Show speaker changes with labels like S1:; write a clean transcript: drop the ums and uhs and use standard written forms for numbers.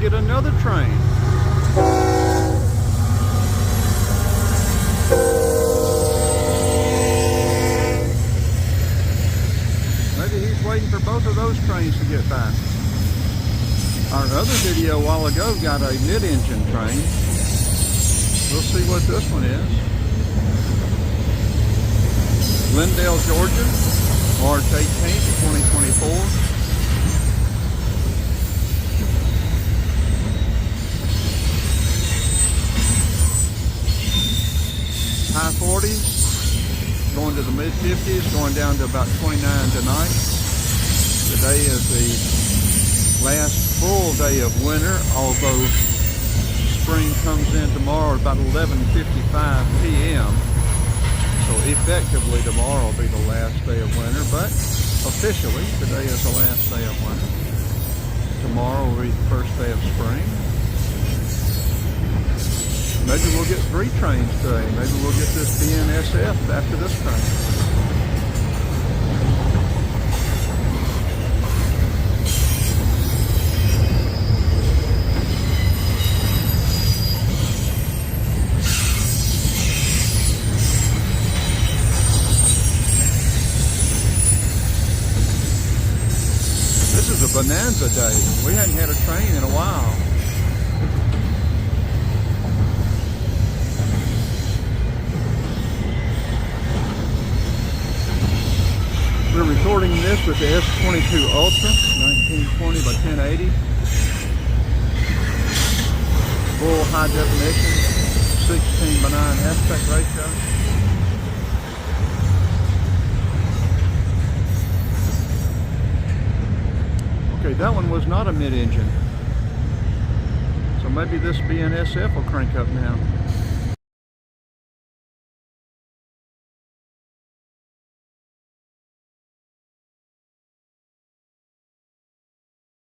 S1: get another train. Maybe he's waiting for both of those trains to get by. Our other video a while ago got a mid-engine train. We'll see what this one is. Lindale, Georgia, March 18th, 2024. High 40s, going to the mid 50s, going down to about 29 tonight. Today is the last full day of winter, although spring comes in tomorrow at about 11:55 p.m. So effectively tomorrow will be the last day of winter, but officially today is the last day of winter. Tomorrow will be the first day of spring. Maybe we'll get 3 trains today. Maybe we'll get this BNSF after this train. This is a bonanza day. We hadn't had a train in a while. We're recording this with the S22 Ultra, 1920 by 1080. Full high definition, 16 by 9 aspect ratio. Okay, that one was not a mid-engine. So maybe this BNSF will crank up now.